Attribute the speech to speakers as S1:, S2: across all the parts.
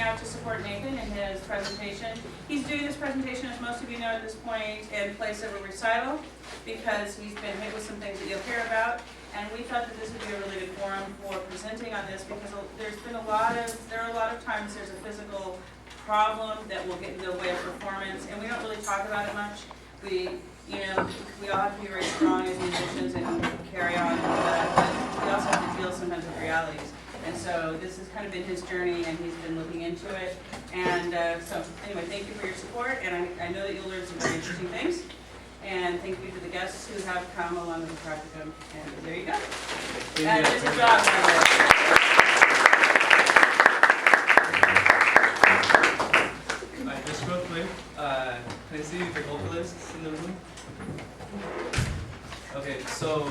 S1: out to support Nathan in his presentation. He's doing this presentation, as most of you know at this point, in place of a recital, because he's been hit with some things that you'll hear about. And we thought that this would be a really good forum for presenting on this, because there are a lot of times there's a physical problem that will get in the way of performance, and we don't really talk about it much. We all have to be very strong as musicians and carry on with that, but we also have to deal sometimes with realities. And so this has kind of been his journey, and he's been looking into it. And so anyway, thank you for your support, and I know that you'll learn some very interesting things. And thank you to the guests who have come along with the practicum. And there you go. And there's a job right
S2: Just real quick, can I see the vocalists in the room? Okay, so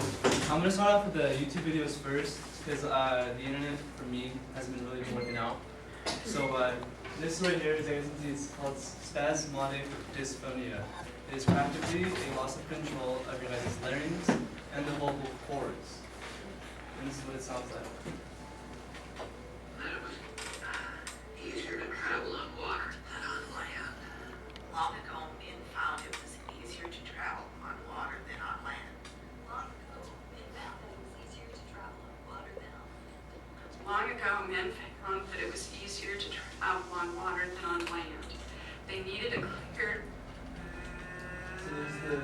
S2: I'm going to start off with the YouTube videos first, because the internet, for me, hasn't been really working out. So this right here, as you can see, it's called spasmodic dysphonia. It is practically a loss of control of your guys' larynx and the vocal cords. And this is what it sounds like.
S3: Easier to travel on water than on land. Long ago, men found it was easier to travel on water than on land.
S4: Long ago, men found that it was easier to travel on water than on land.
S5: Long ago, men found that it was easier to travel on water than on land. They needed a clear.
S2: So there's the,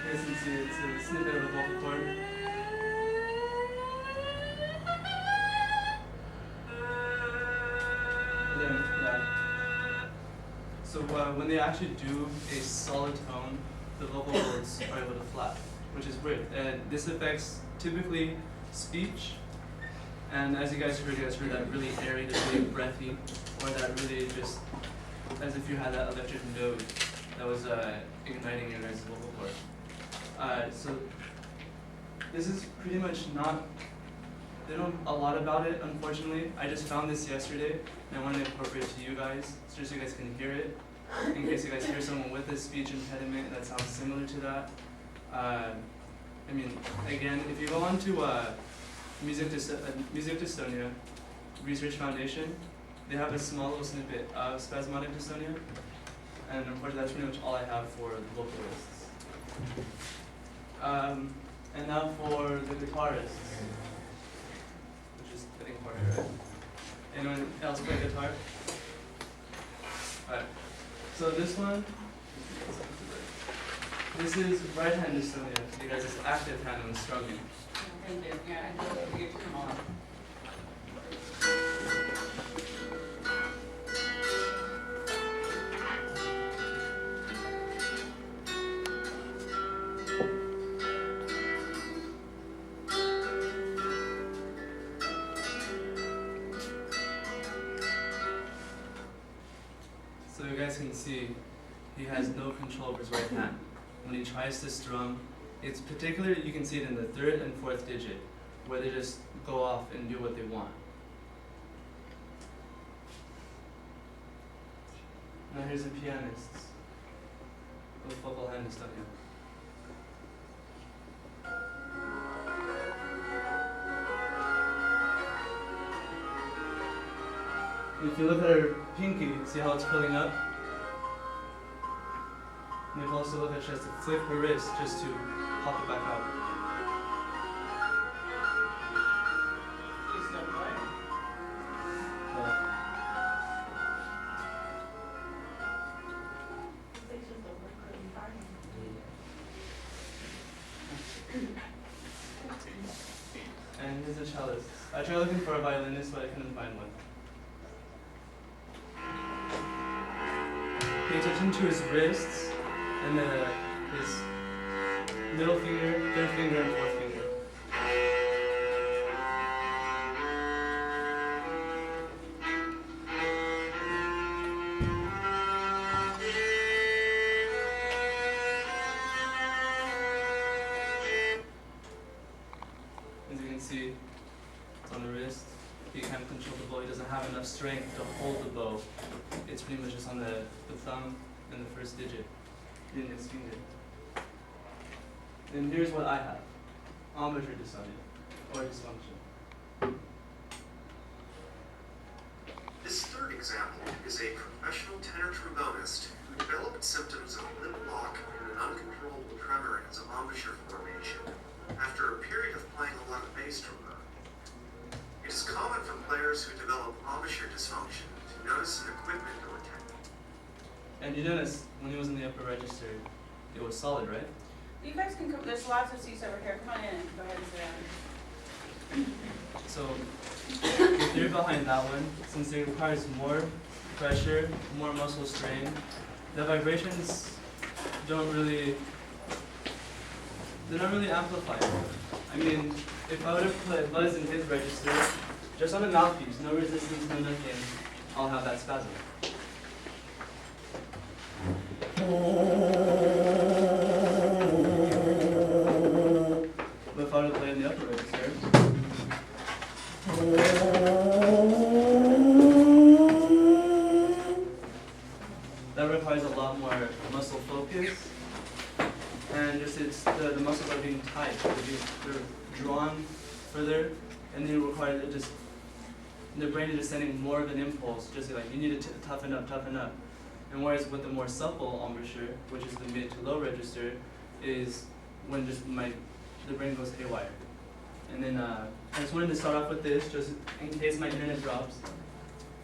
S2: you guys can see it's a snippet of a vocal cord. Then, yeah. So when they actually do a solid tone, the vocal cords are able to flap, which is weird. And this affects typically speech. And as you guys heard that really airy, that really breathy, or that really just as if you had that electric node that was igniting your guys' vocal cord. So this is pretty much not, they don't know a lot about it, unfortunately. I just found this yesterday, and I wanted to incorporate it to you guys, so you guys can hear it. In case you guys hear someone with a speech impediment that sounds similar to that. I mean, again, if you go on to Music Dystonia Research Foundation, they have a small little snippet of spasmodic dystonia, and unfortunately that's pretty much all I have for the vocalists. And now for the guitarists, which is the thing part here, right? Anyone else play guitar? Alright, so this one, this is right hand dystonia, because it's active hand when strumming.
S1: Thank you. Yeah, I know that you come on.
S2: So you guys can see he has no control over his right hand. When he tries to strum, it's particularly, you can see it in the third and fourth digit, where they just go off and do what they want. Now here's the pianists with vocal hand dystonia. If you look at her pinky, see how it's curling up? And if you also look at she has to flip her wrist just to pop it back out.
S1: Please don't play.
S2: And here's a cellist. I tried looking for a violinist, but I couldn't find one. Pay attention to his wrists and his middle finger, third finger, and fourth finger. As you can see, it's on the wrist. He can't control the bow. He doesn't have enough strength to hold the bow. It's pretty much just on the thumb and the first digit in his finger. And here's what I have. Embouchure dystonia, or dysfunction.
S6: example, is a professional tenor trombonist who developed symptoms of limp lock and an uncontrollable tremor in his embouchure formation after a period of playing a lot of bass trombone. It is common for players who develop embouchure dysfunction to notice an equipment or technique.
S2: And you notice when he was in the upper register, it was solid, right?
S1: You guys can come, there's lots of seats over here. Come on in, go ahead and sit down.
S2: So the theory behind that one, since it requires more pressure, more muscle strain, the vibrations they're not really amplified. I mean, if I would have put buzz in his register, just on a mouthpiece, no resistance, no nothing, I'll have that spasm. But if I were to play in the upper register, that requires a lot more muscle focus, and just the muscles are being tight, they're drawn further, and then you require the brain is just sending more of an impulse, just like you need to toughen up. And whereas with the more supple embouchure, which is the mid to low register, is when the brain goes haywire. And then I just wanted to start off with this, just in case my internet drops,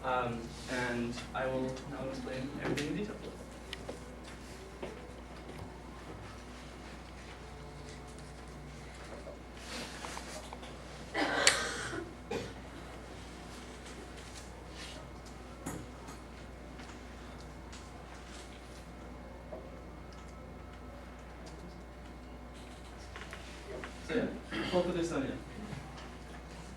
S2: and I will now explain everything in detail. So yeah, focal dystonia.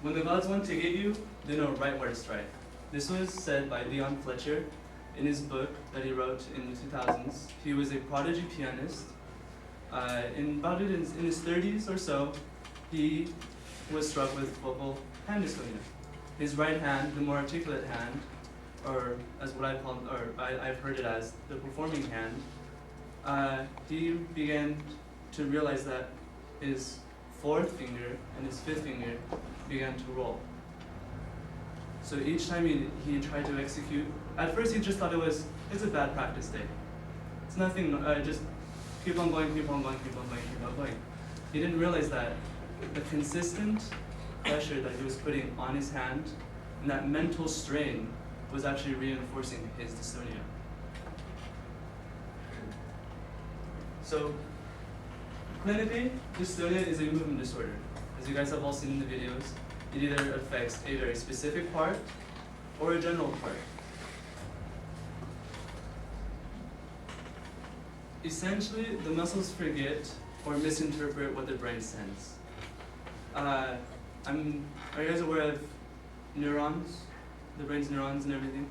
S2: When the gods want to get you, they know right where to strike. This was said by Leon Fletcher in his book that he wrote in the 2000s. He was a prodigy pianist. In his 30s or so, he was struck with focal hand dystonia. His right hand, the more articulate hand, or as what I call, or I've heard it as the performing hand, he began to realize that his fourth finger and his fifth finger began to roll. So each time he tried to execute, at first he just thought it's a bad practice day. It's nothing, just keep on going. He didn't realize that the consistent pressure that he was putting on his hand and that mental strain was actually reinforcing his dystonia. So clinically, dystonia is a movement disorder. As you guys have all seen in the videos, it either affects a very specific part or a general part. Essentially, the muscles forget or misinterpret what the brain sends. Are you guys aware of neurons? The brain's neurons and everything?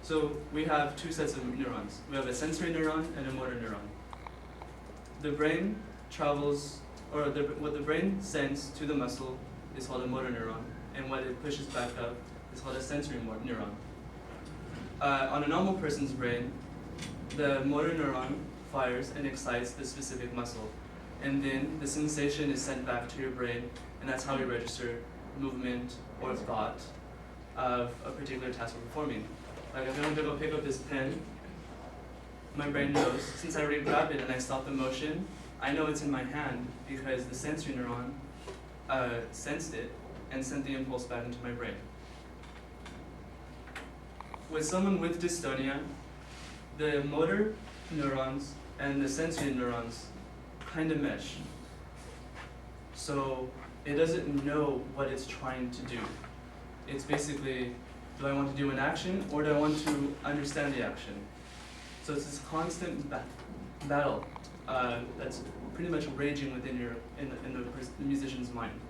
S2: So we have two sets of neurons. We have a sensory neuron and a motor neuron. The brain travels, or what the brain sends to the muscle is called a motor neuron, and what it pushes back up is called a sensory neuron. On a normal person's brain, the motor neuron fires and excites the specific muscle, and then the sensation is sent back to your brain, and that's how you register movement or thought of a particular task we're performing. Like if I want to go pick up this pen, my brain knows, since I already grabbed it and I stopped the motion, I know it's in my hand because the sensory neuron sensed it and sent the impulse back into my brain. With someone with dystonia, the motor neurons and the sensory neurons kind of mesh. So it doesn't know what it's trying to do. It's basically, do I want to do an action or do I want to understand the action? So it's this constant battle that's pretty much raging within the musician's mind.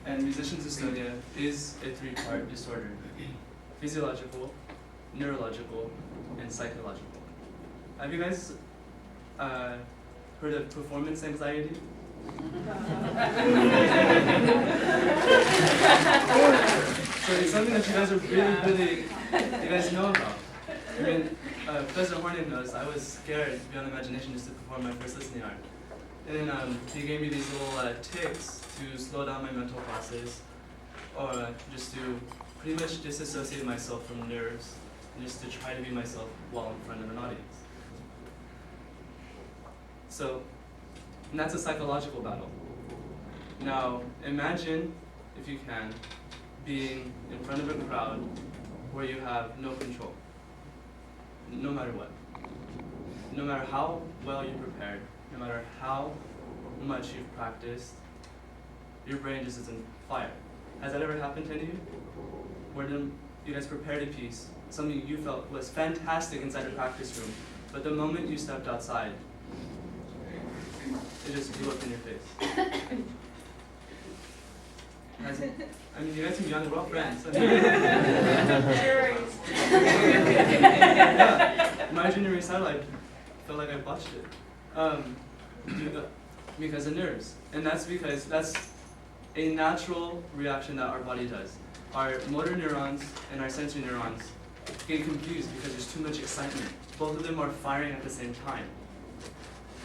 S2: And musician's dystonia is a three-part disorder: physiological, neurological, and psychological. Have you guys heard of performance anxiety? So it's something that you guys are really, you guys know about. I mean, Professor Horning knows I was scared beyond imagination just to perform my first listening art. And then he gave me these little tics to slow down my mental process. or just to pretty much disassociate myself from nerves, and just to try to be myself while in front of an audience. So, and that's a psychological battle. Now, imagine, if you can, being in front of a crowd where you have no control, no matter what. No matter how well you're prepared, no matter how much you've practiced, your brain just isn't fire. Has that ever happened to any of you? Where you guys prepared a piece, something you felt was fantastic inside the practice room, but the moment you stepped outside, it just blew up in your face. I mean, you guys can be on the wrong friends. Yeah, my junior recital, I felt like I botched it. Because of nerves. And that's because that's a natural reaction that our body does. Our motor neurons and our sensory neurons get confused because there's too much excitement. Both of them are firing at the same time.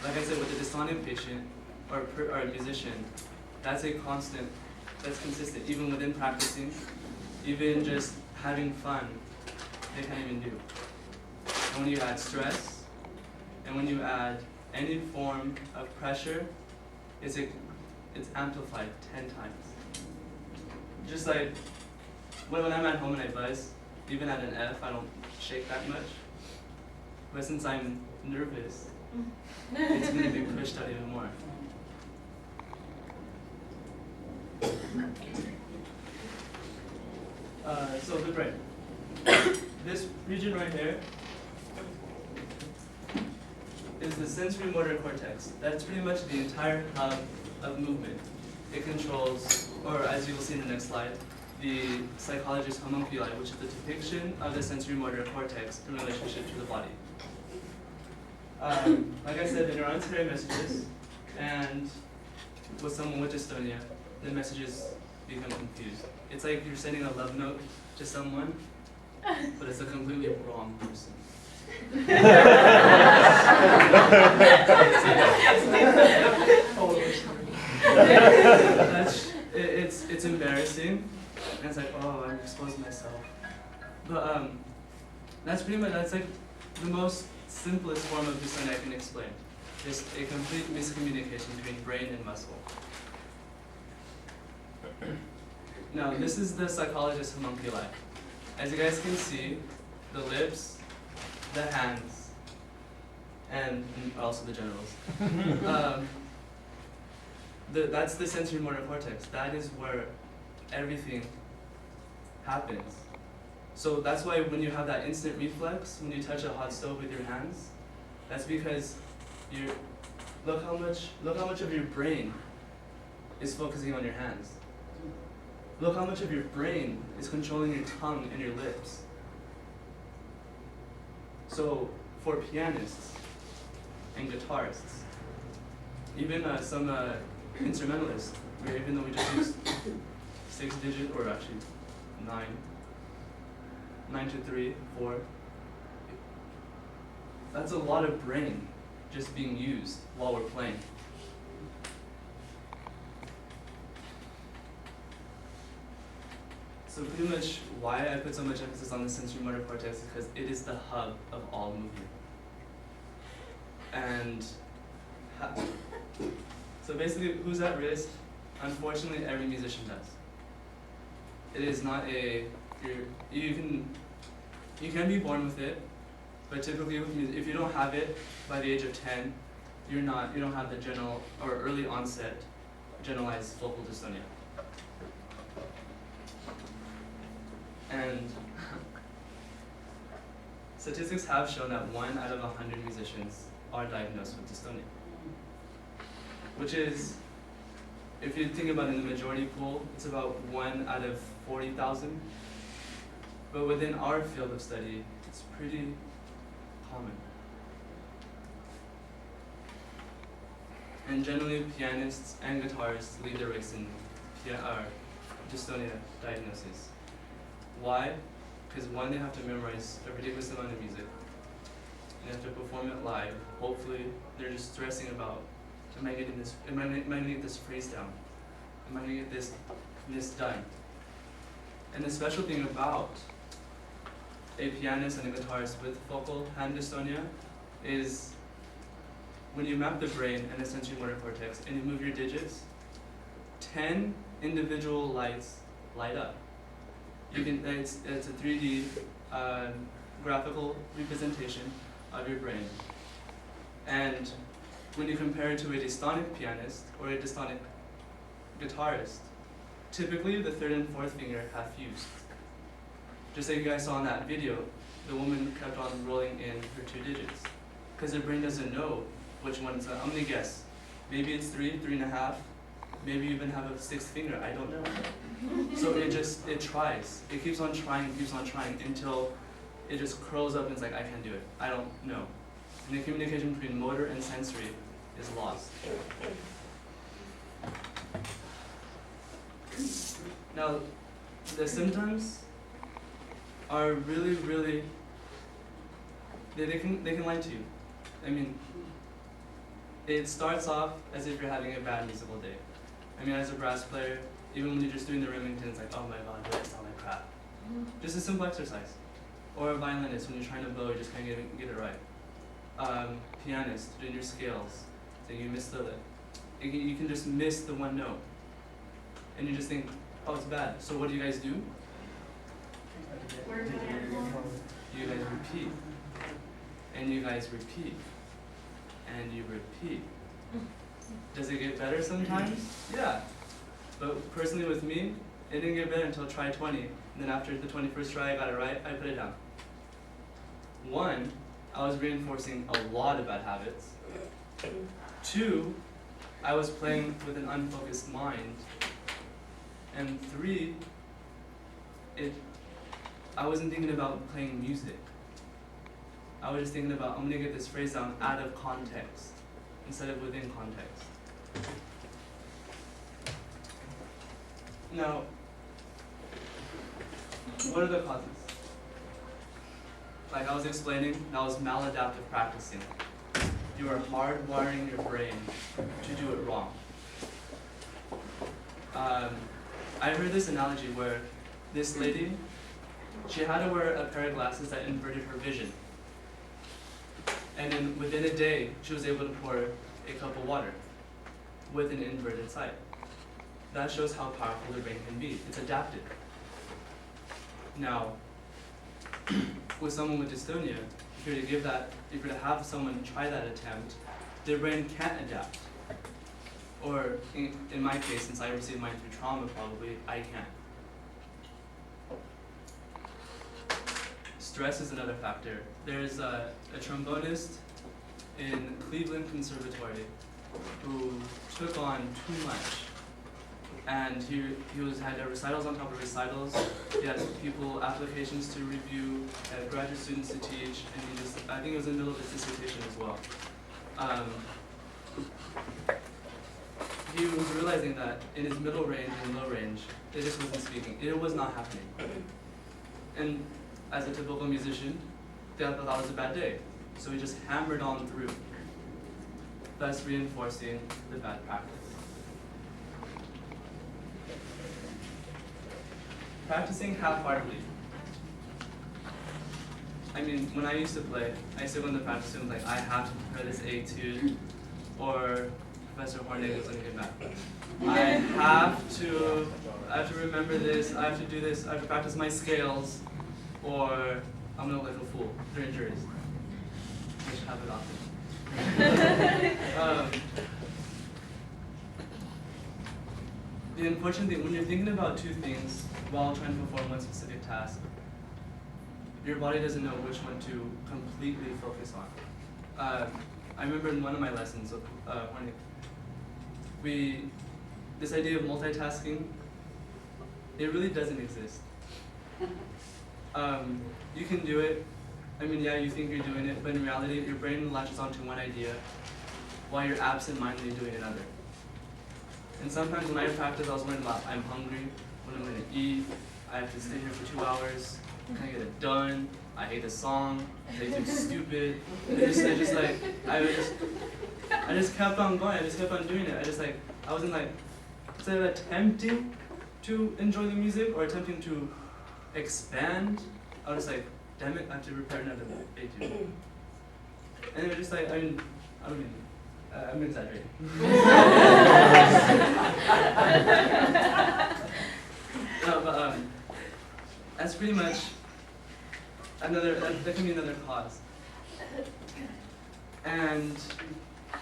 S2: Like I said, with a dystonia patient or a musician, that's a constant, that's consistent. Even within practicing, even just having fun, they can't even do. And when you add stress, and when you add any form of pressure, it's amplified 10 times. Just like when I'm at home and I buzz, even at an F, I don't shake that much. But since I'm nervous, it's going to be pushed out even more. So the brain. This region right here is the sensory motor cortex. That's pretty much the entire hub of movement. It controls, or as you will see in the next slide, the psychologist's homunculi, which is the depiction of the sensory motor cortex in relationship to the body. Like I said, the neurons carry messages, and with someone with dystonia, the messages become confused. It's like you're sending a love note to someone, but it's a completely wrong person. It's embarrassing, and it's like, oh, I'm exposing myself. But that's pretty much, that's like the most simplest form of dystonia I can explain. Just a complete miscommunication between brain and muscle. Now, this is the psychologist's homunculi. As you guys can see, the lips, the hands, and also the genitals. That's the sensory motor cortex. That is where everything happens. So that's why when you have that instant reflex, when you touch a hot stove with your hands, that's because look how much of your brain is focusing on your hands. Look how much of your brain is controlling your tongue and your lips. So for pianists and guitarists, even some instrumentalists, where even though we just use 6-digit, or actually 9 to 3, 4, that's a lot of brain just being used while we're playing. So pretty much why I put so much emphasis on the sensory motor cortex is because it is the hub of all movement. And so basically, who's at risk? Unfortunately, every musician does. It is not you can be born with it, but typically with music, if you don't have it by the age of 10, you don't have the general or early onset generalized focal dystonia. And statistics have shown that 1 out of 100 musicians are diagnosed with dystonia. Which is, if you think about it in the majority pool, it's about 1 out of 40,000. But within our field of study, it's pretty common. And generally, pianists and guitarists lead the race in dystonia diagnosis. Why? Because one, they have to memorize a ridiculous amount of music. They have to perform it live. Hopefully, they're just stressing about, am I gonna get this phrase down? Am I gonna get this done? And the special thing about a pianist and a guitarist with focal hand dystonia is when you map the brain and the sensory motor cortex and you move your digits, 10 individual lights light up. It's a 3D graphical representation of your brain. And when you compare it to a dystonic pianist or a dystonic guitarist, typically the third and fourth finger have fused. Just like you guys saw in that video, the woman kept on rolling in her 2 digits because her brain doesn't know which one's. I'm gonna guess. Maybe it's 3, 3.5. Maybe you even have a 6th finger. I don't know. So it tries. It keeps on trying until it just curls up and it's like, I can't do it. I don't know. And the communication between motor and sensory is lost. Now, the symptoms are really, they can lie to you. I mean, it starts off as if you're having a bad musical day. I mean, as a brass player, even when you're just doing the Remington, it's like, oh my god, do I sound like crap? Just a simple exercise. Or a violinist, when you're trying to blow, you just can't get it right. Pianist, doing your scales, so you miss you can just miss the one note. And you just think, oh, it's bad. So what do? You guys repeat. And you guys repeat. And you repeat. Does it get better sometimes? Yeah. But personally with me, it didn't get better until try 20. And then after the 21st try, I got it right, I put it down. 1, I was reinforcing a lot of bad habits. 2, I was playing with an unfocused mind. And 3, I wasn't thinking about playing music. I was just thinking about, I'm gonna get this phrase down out of context instead of within context. Now, what are the causes? Like I was explaining, that was maladaptive practicing. You are hardwiring your brain to do it wrong. I heard this analogy where this lady, she had to wear a pair of glasses that inverted her vision. And then within a day, she was able to pour a cup of water with an inverted sight. That shows how powerful the brain can be. It's adapted. Now, with someone with dystonia, if you were to have someone try that attempt, their brain can't adapt. Or in my case, since I received mine through trauma probably, I can't. Stress is another factor. There's a trombonist in Cleveland Conservatory who took on too much. And he had recitals on top of recitals. He had applications to review, had graduate students to teach, and I think it was in the middle of his dissertation as well. He was realizing that in his middle range and low range, it just wasn't speaking. It was not happening. And as a typical musician, they thought that was a bad day. So he just hammered on through, thus reinforcing the bad practice. Practicing half-heartedly. I mean, when I used to play, I used to go into practice and like, I have to prepare this etude, or Professor Hornig was going to get mad. I have to remember this, I have to do this, I have to practice my scales, or I'm going to look like a fool during juries. Which happen often. The unfortunate thing, when you're thinking about 2 things while trying to perform one specific task, your body doesn't know which one to completely focus on. I remember in one of my lessons, this idea of multitasking, it really doesn't exist. You can do it. I mean, yeah, you think you're doing it, but in reality, your brain latches onto one idea while you're absent-mindedly doing another. And sometimes when I practice, I was worrying about I'm hungry, what I'm going to eat, I have to stay here for 2 hours, can I get it done? I hate the song, they too stupid. I just kept on going, I just kept on doing it. I wasn't like, instead of attempting to enjoy the music or attempting to expand, I was like, damn it, I have to repair another etude. And it was just like, I'm exaggerating. No, but that's pretty much that can be another cause. And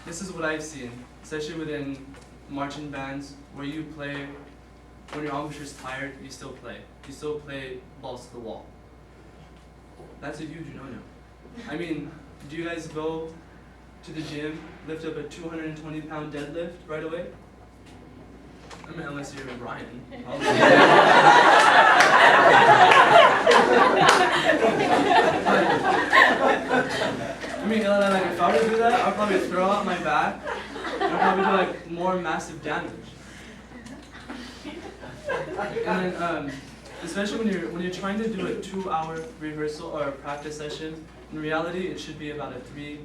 S2: this is what I've seen, especially within marching bands, where you play, when your embouchure's tired, you still play. You still play balls to the wall. That's a huge no-no. I mean, do you guys go to the gym, lift up a 220-pound deadlift right away? I mean, unless you're Brian. I mean, like, if I were to do that, I'd probably throw out my back, and I'd probably do like more massive damage. And then, especially when you're trying to do a 2-hour rehearsal or a practice session, in reality, it should be about a 3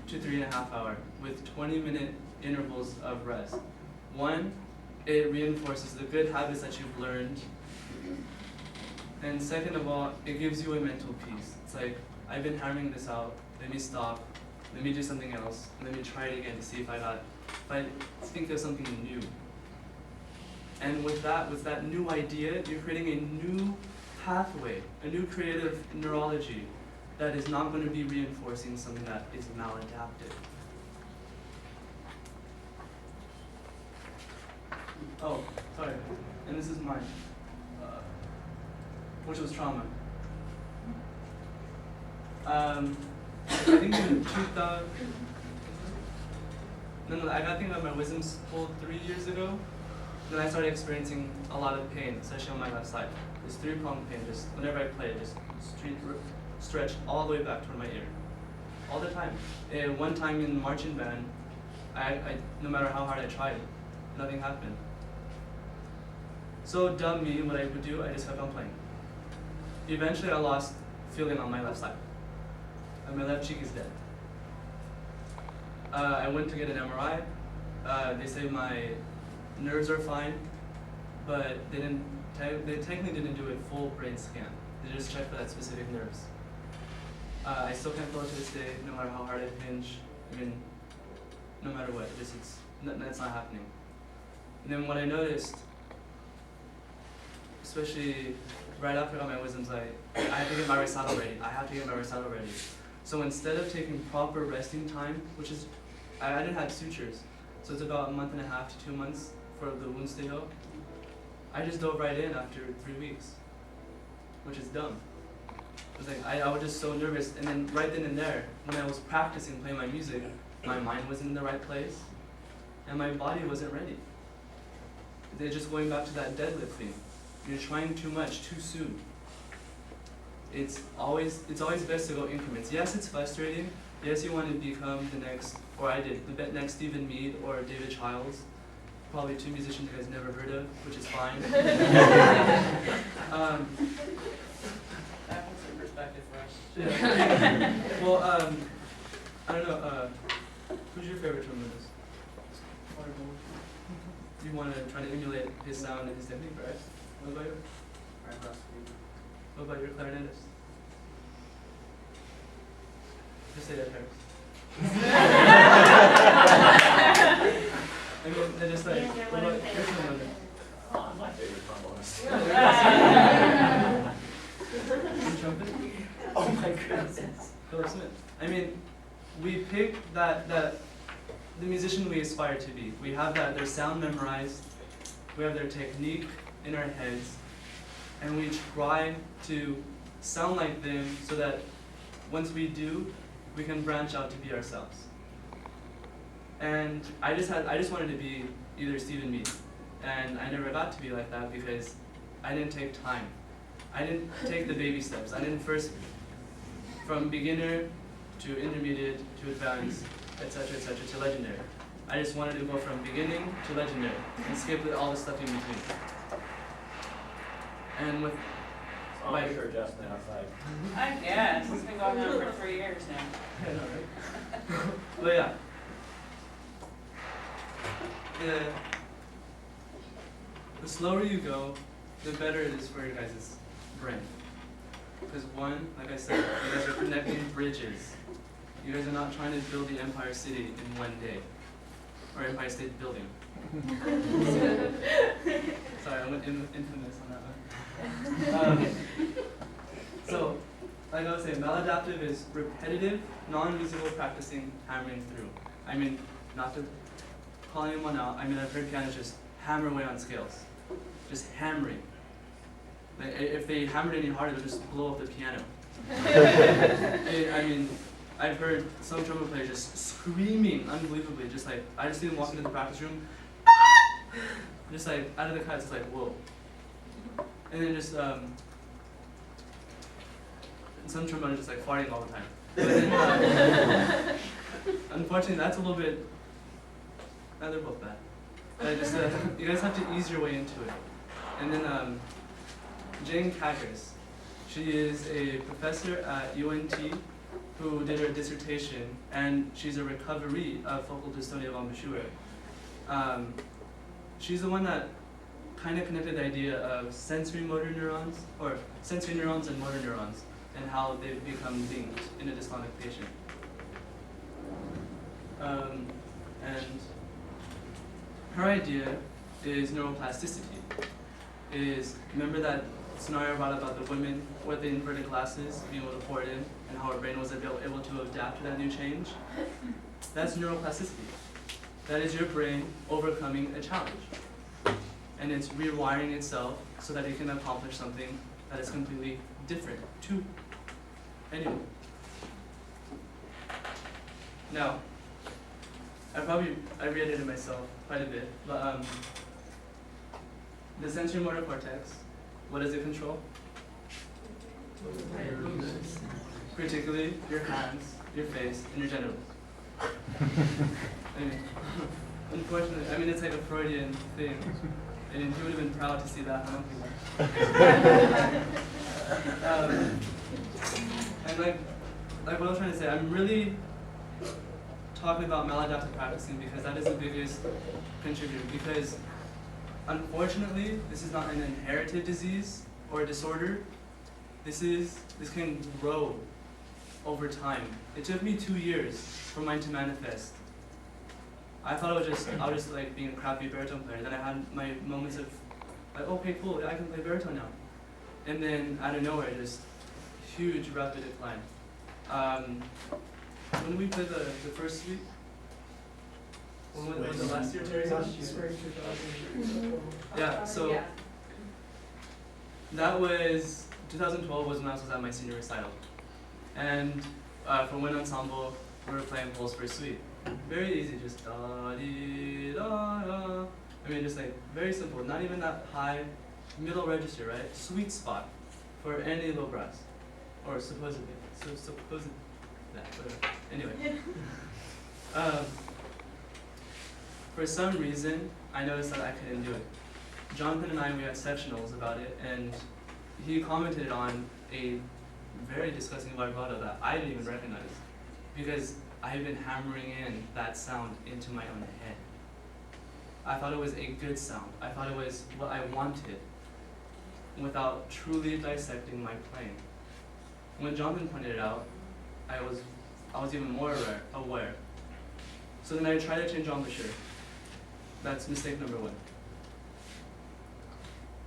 S2: to 3.5 hour with 20-minute intervals of rest. One, it reinforces the good habits that you've learned. And second of all, it gives you a mental peace. It's like, I've been hammering this out, let me stop, let me do something else, and let me try it again to see if I think of something new. And with that new idea, you're creating a new pathway, a new creative neurology that is not going to be reinforcing something that is maladaptive. Oh, sorry. And this is mine, which was trauma. I think in 2000, I got my wisdoms pulled 3 years ago. Then I started experiencing a lot of pain, especially on my left side. This 3-pronged pain, just whenever I play, just stretch all the way back toward my ear, all the time. And one time in marching band, I no matter how hard I tried, nothing happened. So dumb me, what I would do, I just kept on playing. Eventually, I lost feeling on my left side. And my left cheek is dead. I went to get an MRI. They say my nerves are fine, but they technically didn't do a full brain scan. They just checked for that specific nerves. I still can't feel it to this day, no matter how hard I pinch. I mean, no matter what, that's not happening. And then what I noticed, especially right after I got my wisdoms, I have to get my recital ready. So instead of taking proper resting time, which is, I didn't have sutures, so it's about 1.5 to 2 months for the wounds to heal. I just dove right in after 3 weeks, which is dumb. It was like, I was just so nervous, and then right then and there, when I was practicing playing my music, my mind wasn't in the right place, and my body wasn't ready. They're just going back to that deadlift thing. You're trying too much too soon. It's always best to go increments. Yes, it's frustrating. Yes, you want to become the next, or I did, the next Stephen Mead or David Childs. Probably 2 musicians you guys never heard of, which is fine.
S1: That puts some perspective for us.
S2: Yeah. Well, I don't know. Who's your favorite trombonist? You want to try to emulate his sound and his technique, right? What about you? What about your clarinetist? Just say that, Harris. I mean, they're just like, what about your trombonist?
S7: Oh, my favorite trombonist.
S2: And trumpet?
S7: Oh my goodness.
S2: Philip Smith. I mean, we pick the musician we aspire to be. We have their sound memorized, we have their technique in our heads, and we try to sound like them so that once we do, we can branch out to be ourselves. And I just wanted to be either Stephen Mead, and I never got to be like that because I didn't take time. I didn't take the baby steps. I didn't first, from beginner to intermediate to advanced, etc., to legendary. I just wanted to go from beginning to legendary and skip all the stuff in between. And with
S7: My sure Justin outside.
S1: I guess, it's been going on for 3 years now.
S2: I know, right? But yeah. the slower you go, the better it is for your guys' brain. Because one, like I said, you guys are connecting bridges. You guys are not trying to build the Empire City in one day, or Empire State Building. Sorry, I went infamous on that one. So, like I was saying, maladaptive is repetitive, non-musical practicing, hammering through. I mean, not to call anyone out, I mean, I've heard pianists just hammer away on scales. Just hammering. Like, if they hammered any harder, they'll just blow up the piano. I mean, I've heard some trumpet players just screaming unbelievably, just like, I just see them walk into the practice room, just like, out of the cut, it's like, whoa. And then just, some trombone just like farting all the time. But then, unfortunately, that's a little bit, they're both bad. Just, you guys have to ease your way into it. And then Jane Kaggers, she is a professor at UNT who did her dissertation, and she's a recovery of focal dystonia of embouchure. She's the one that kind of connected the idea of sensory motor neurons, or sensory neurons and motor neurons, and how they become linked in a dystonic patient. And her idea is neuroplasticity. Is, remember that scenario I brought about the women with the inverted glasses being able to pour it in, and how her brain was able to adapt to that new change? That's neuroplasticity. That is your brain overcoming a challenge. And it's rewiring itself so that it can accomplish something that is completely different to anyone. Now, I read it in myself quite a bit, but the sensory motor cortex, what does it control? Particularly your hands, your face, and your genitals. I mean, unfortunately, I mean, it's like a Freudian thing, and he would have been proud to see that. And like what I was trying to say, I'm really talking about maladaptive practicing because that is the biggest contributor. Because unfortunately, this is not an inherited disease or a disorder. This can grow over time. It took me 2 years for mine to manifest. I thought I was just like being a crappy baritone player. Then I had my moments of like, okay, cool, I can play baritone now. And then out of nowhere, just huge rapid decline. When did we play the first suite? When was the last year, Terry? Yeah, so that was 2012 was when I was at my senior recital, and for wind ensemble we were playing Paul's first suite. Very easy, just da dee da da. I mean, just like very simple, not even that high, middle register, right? Sweet spot for any low brass, or supposedly. So supposedly that, whatever. Anyway. For some reason, I noticed that I couldn't do it. Jonathan and I, we had sectionals about it, and he commented on a very disgusting vibrato that I didn't even recognize, because I had been hammering in that sound into my own head. I thought it was a good sound. I thought it was what I wanted, without truly dissecting my playing. When Jonathan pointed it out, I was even more aware. So then I tried to change embouchure. That's mistake number 1.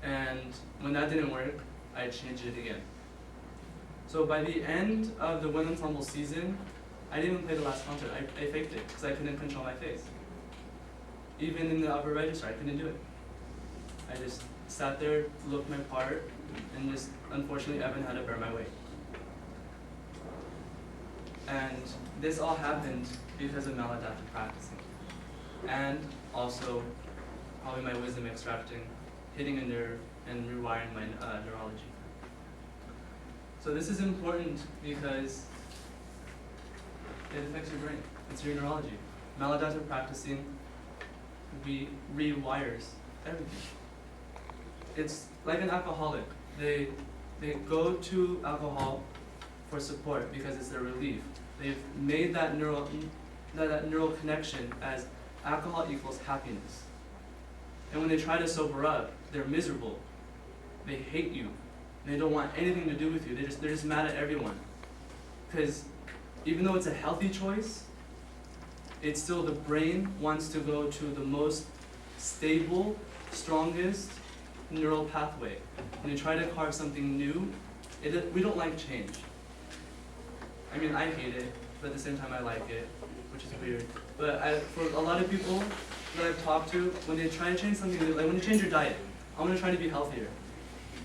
S2: And when that didn't work, I changed it again. So by the end of the wind ensemble season, I didn't even play the last concert. I faked it because I couldn't control my face. Even in the upper register, I couldn't do it. I just sat there, looked my part, and just unfortunately Evan had to bear my weight. And this all happened because of maladaptive practicing. And also, probably my wisdom extracting, hitting a nerve, and rewiring my neurology. So this is important because it affects your brain. It's your neurology. Maladaptive practicing rewires everything. It's like an alcoholic. They go to alcohol for support because it's their relief. They've made that neural connection as alcohol equals happiness. And when they try to sober up, they're miserable. They hate you. They don't want anything to do with you. They're just mad at everyone. Because even though it's a healthy choice, it's still the brain wants to go to the most stable, strongest neural pathway. When you try to carve something new, we don't like change. I mean, I hate it, but at the same time I like it, which is weird. But for a lot of people that I've talked to, when they try to change something, like when you change your diet, I'm gonna try to be healthier.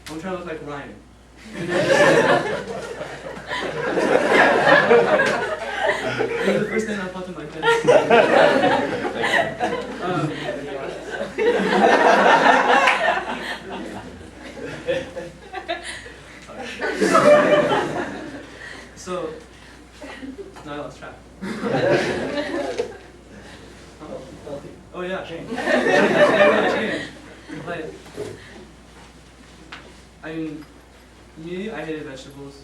S2: I'm gonna try to look like Ryan. And they're just it was the first thing I thought to my face. So, now I lost track. Oh yeah, change. Change. But I mean, me, I hated vegetables.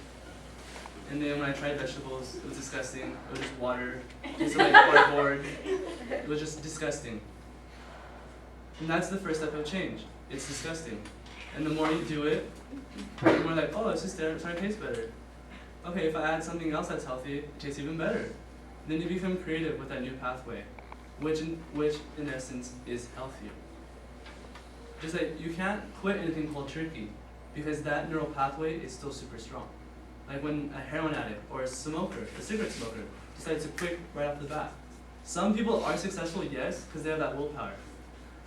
S2: And then when I tried vegetables, it was disgusting. It was just water. It was like cardboard. It was just disgusting. And that's the first step of change. It's disgusting. And the more you do it, the more like, oh, it's just starting to taste better. Okay, if I add something else that's healthy, it tastes even better. Then you become creative with that new pathway, which in essence is healthier. Just like you can't quit anything cold turkey because that neural pathway is still super strong. Like when a heroin addict or a smoker, a cigarette smoker, decides to quit right off the bat. Some people are successful, yes, because they have that willpower.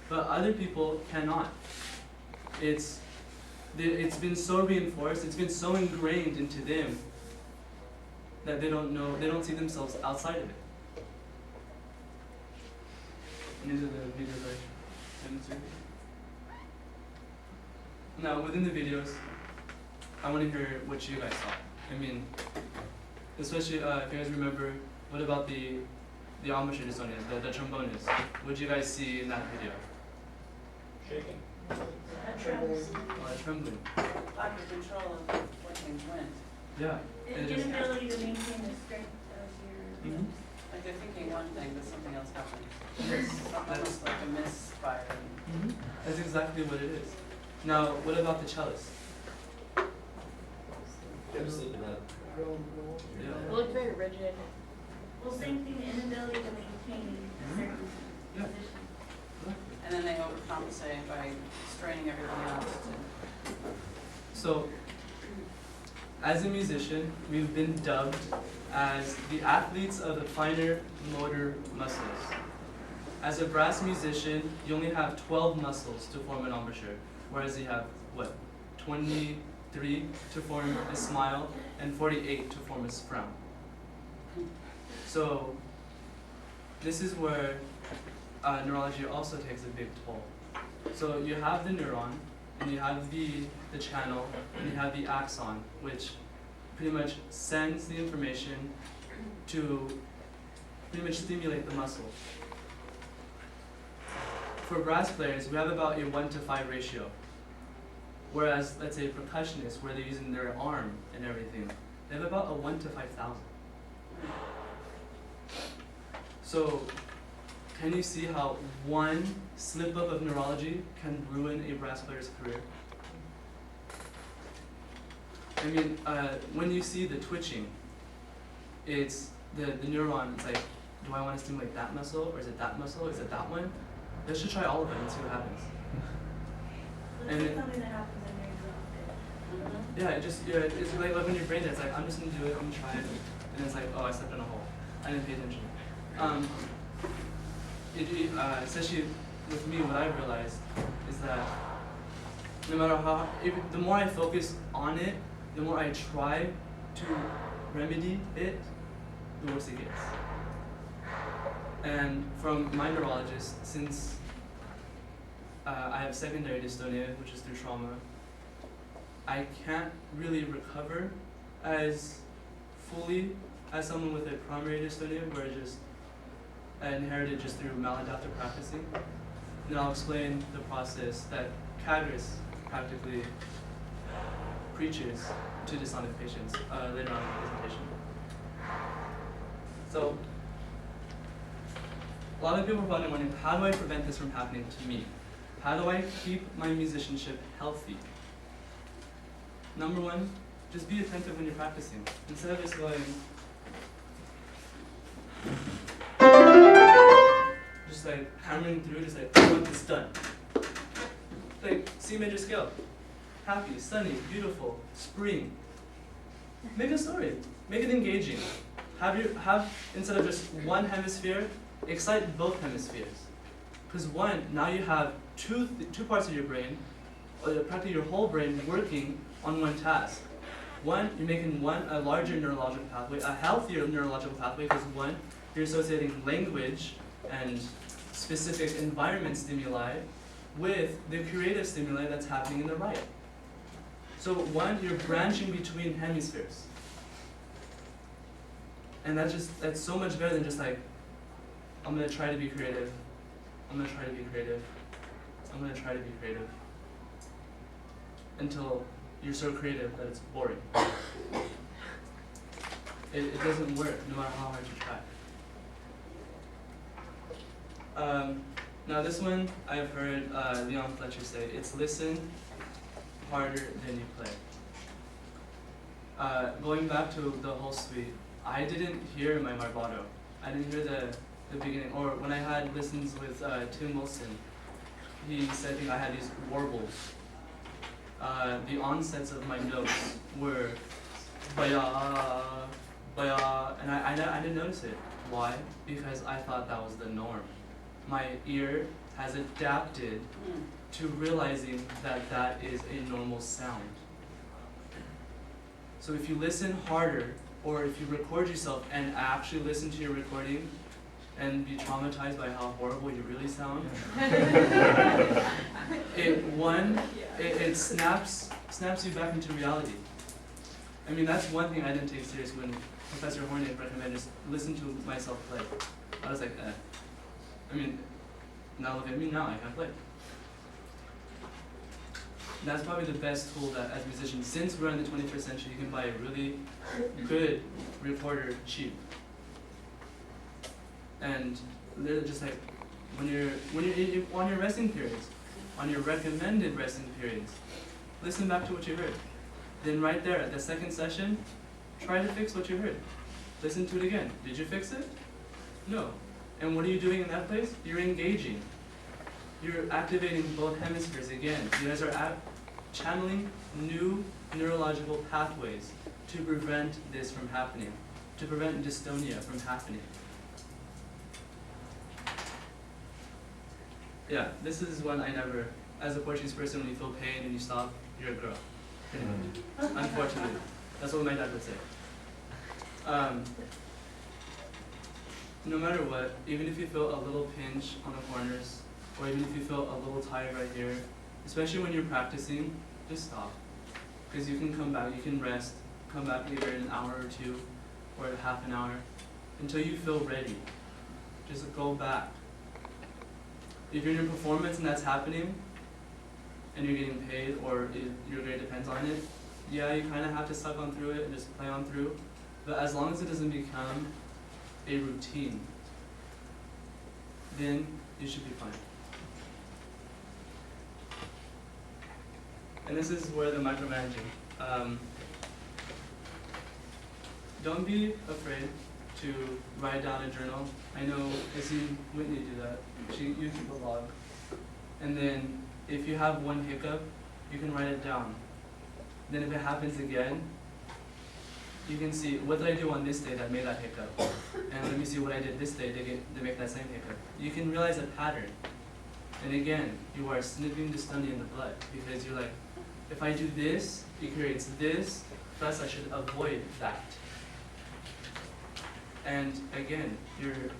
S2: But other people cannot. It's been so reinforced, it's been so ingrained into them that they don't see themselves outside of it. And these are the videos I demonstrated. Now, within the videos, I want to hear what you guys saw. I mean, especially if you guys remember, what about the Embouchure Dystonia, the trombonist? What did you guys see in that video?
S7: Shaking.
S2: Trembling.
S8: Lack of control of what things went.
S2: Yeah. And it just,
S1: Inability to maintain the strength of your.
S8: Like they're thinking one thing, but something else happened. It's almost like a misfire.
S2: That's exactly what it is. Now, what about the cellist? Yeah.
S9: It looked very rigid.
S1: Well, same thing, the inability to maintain a certain
S2: Yeah.
S1: position.
S8: And then they overcompensate by straining everything else.
S2: So, as a musician, we've been dubbed as the athletes of the finer motor muscles. As a brass musician, you only have 12 muscles to form an embouchure, whereas you have, what, 23 to form a smile and 48 to form a frown. So, this is where neurology also takes a big toll. So you have the neuron, and you have the channel, and you have the axon, which pretty much sends the information to pretty much stimulate the muscle. For brass players, we have about a 1-to-5 ratio. Whereas, let's say percussionists, where they're using their arm and everything, they have about a 1 to 5,000. So, can you see how one slip up of neurology can ruin a brass player's career? I mean, when you see the twitching, it's the neuron, it's like, do I want to stimulate that muscle, or is it that muscle, is it that one? Let's just try all of them and see what happens.
S1: This
S2: And
S1: is
S2: it-
S1: something that happens when you're exhausted.
S2: Yeah, it's like when your brain, it's like, I'm just gonna do it, I'm gonna try it, and it's like, oh, I stepped in a hole. I didn't pay attention. Especially with me, what I realized is that no matter how, the more I focus on it, the more I try to remedy it, the worse it gets. And from my neurologist, since I have secondary dystonia, which is through trauma, I can't really recover as fully as someone with a primary dystonia, where I inherited just through maladaptive practicing. And I'll explain the process that Cadres practically preaches to dysonic patients later on in the presentation. So, a lot of people are probably wondering, how do I prevent this from happening to me? How do I keep my musicianship healthy? Number one, just be attentive when you're practicing. Instead of just going, just like hammering through, just like, I want this done. Like C major scale. Happy, sunny, beautiful, spring. Make a story. Make it engaging. Have instead of just one hemisphere, excite both hemispheres. Because one, now you have two parts of your brain, or practically your whole brain working on one task. One, you're making one a larger neurological pathway, a healthier neurological pathway, because one, you're associating language and specific environment stimuli with the creative stimuli that's happening in the right. So one, you're branching between hemispheres. And that's so much better than just like, I'm gonna try to be creative. I'm gonna try to be creative. I'm gonna try to be creative. Until you're so creative that it's boring. It doesn't work no matter how hard you try. Now this one I've heard Leon Fletcher say, it's listen harder than you play. Going back to the whole suite, I didn't hear my marbato. I didn't hear the beginning. Or when I had listens with Tim Wilson, he said I had these warbles. The onsets of my notes were baya, baya, and I didn't notice it. Why? Because I thought that was the norm. My ear has adapted to realizing that that is a normal sound. So if you listen harder, or if you record yourself and actually listen to your recording and be traumatized by how horrible you really sound, it snaps you back into reality. I mean, that's one thing I didn't take serious when Professor Hornick recommended just listen to myself play. I was like, eh. I mean, now look at me now, I can't play. That's probably the best tool that as musicians, since we're in the 21st century, you can buy a really good recorder cheap. And they're just like, when you're on your resting periods, on your recommended resting periods, listen back to what you heard. Then right there at the second session, try to fix what you heard. Listen to it again. Did you fix it? No. And what are you doing in that place? You're engaging. You're activating both hemispheres again. You guys are channeling new neurological pathways to prevent this from happening, to prevent dystonia from happening. Yeah, this is one I never, as a Portuguese person, when you feel pain and you stop, you're a girl. Unfortunately. That's what my dad would say. No matter what, even if you feel a little pinch on the corners, or even if you feel a little tired right here, especially when you're practicing, just stop. Because you can come back, you can rest, come back either in an hour or two, or half an hour, until you feel ready. Just go back. If you're in a performance and that's happening, and you're getting paid, or your grade depends on it, yeah, you kind of have to suck on through it and just play on through. But as long as it doesn't become a routine, then you should be fine. And this is where the micromanaging. Don't be afraid to write down a journal. I know I've seen Whitney do that. You keep a log. And then if you have one hiccup, you can write it down. Then if it happens again, you can see, what did I do on this day that made that hiccup? And let me see what I did this day to make that same hiccup. You can realize a pattern. And again, you are snipping dystonia in the blood, because you're like, if I do this, it creates this, thus I should avoid that. And again, you're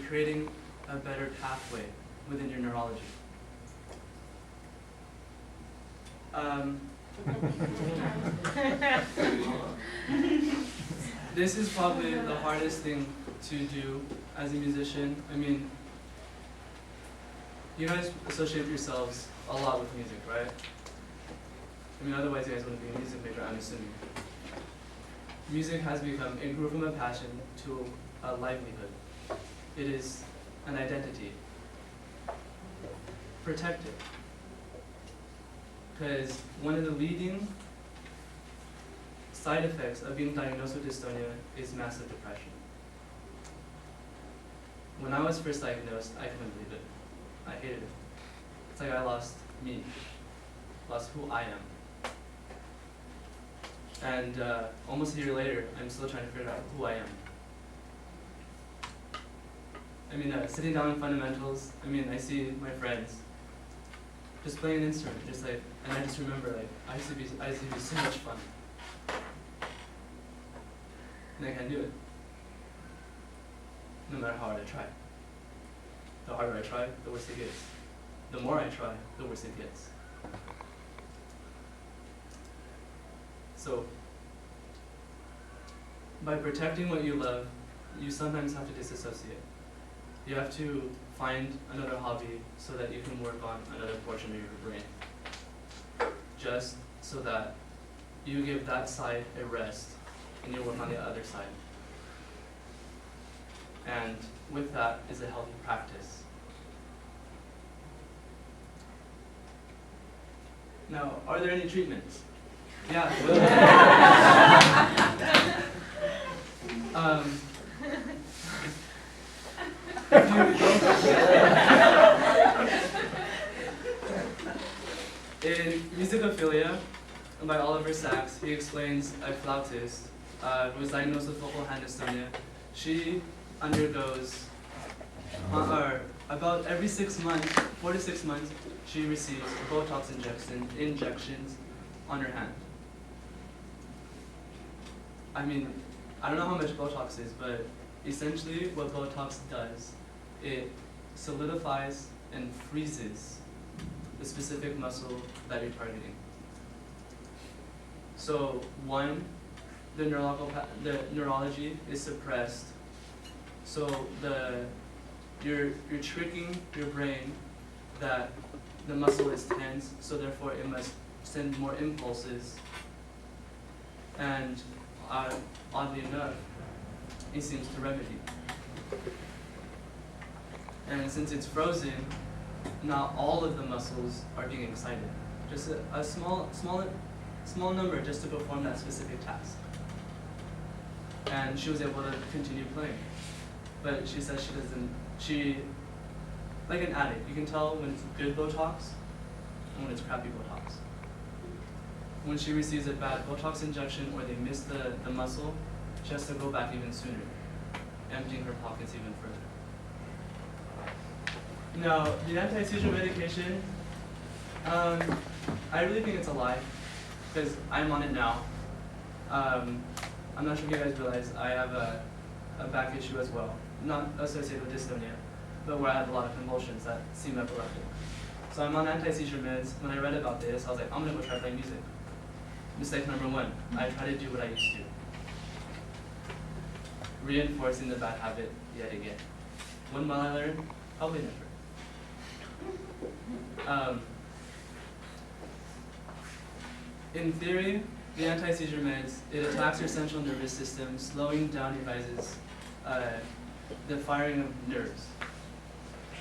S2: creating a better pathway within your neurology. This is probably the hardest thing to do as a musician. I mean, you guys associate yourselves a lot with music, right? I mean, otherwise you guys wouldn't be a music maker, I'm assuming. Music has become, it grew from a passion to a livelihood. It is an identity. protect it. Because one of the leading side effects of being diagnosed with dystonia is massive depression. When I was first diagnosed, I couldn't believe it. I hated it. It's like I lost me, lost who I am. And almost a year later, I'm still trying to figure out who I am. I mean, sitting down in fundamentals, I mean, I see my friends just playing an instrument, just like, and I just remember, like, I used to be so much fun. And I can't do it. No matter how hard I try. The harder I try, the worse it gets. The more I try, the worse it gets. So, by protecting what you love, you sometimes have to disassociate. You have to find another hobby so that you can work on another portion of your brain. Just so that you give that side a rest and you work on the other side. And with that is a healthy practice. Now, are there any treatments? Yeah. In Musicophilia, by Oliver Sacks, he explains a flautist who was diagnosed with focal hand dystonia. She undergoes, about every 6 months, 4 to 6 months, she receives Botox injections on her hand. I mean, I don't know how much Botox is, but essentially what Botox does, it solidifies and freezes the specific muscle that you're targeting. So one, the neurology is suppressed. So you're tricking your brain that the muscle is tense, so therefore it must send more impulses. And oddly enough, it seems to remedy. And since it's frozen, not all of the muscles are being excited. Just a small number just to perform that specific task. And she was able to continue playing. But she says like an addict, you can tell when it's good Botox and when it's crappy Botox. When she receives a bad Botox injection or they miss the muscle, she has to go back even sooner, emptying her pockets even further. Now, the anti-seizure medication, I really think it's a lie, because I'm on it now. I'm not sure if you guys realize I have a back issue as well, not associated with dystonia, but where I have a lot of convulsions that seem epileptic. So I'm on anti-seizure meds. When I read about this, I was like, I'm gonna go try playing music. Mistake number one, I try to do what I used to. Reinforcing the bad habit yet again. When will I learn? Probably never. In theory, the anti-seizure meds, it attacks your central nervous system, slowing down your guys' the firing of nerves.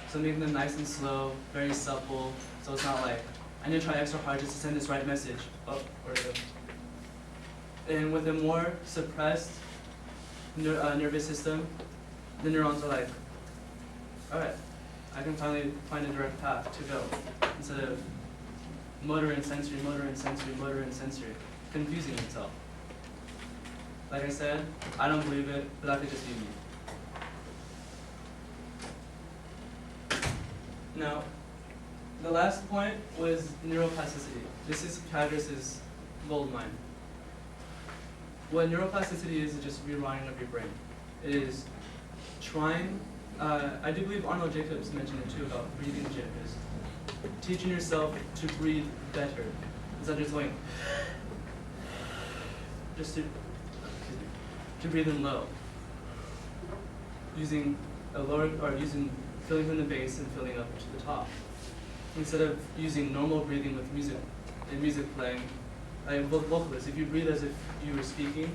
S2: So making them nice and slow, very supple, so it's not like, I need to try extra hard just to send this right message. Oh, or and with a more suppressed nervous system, the neurons are like, all right, I can finally find a direct path to go, instead of motor and sensory, motor and sensory, motor and sensory, confusing itself. Like I said, I don't believe it, but that could just be me. Now, the last point was neuroplasticity. This is Cadres's gold mine. What neuroplasticity is just rewiring of your brain. It is trying, I do believe Arnold Jacobs mentioned it too about breathing jitters. Teaching yourself to breathe better instead of just going, just to breathe in low. Using a lower, or filling from the base and filling up to the top. Instead of using normal breathing with music, and music playing, like vocalists, if you breathe as if you were speaking,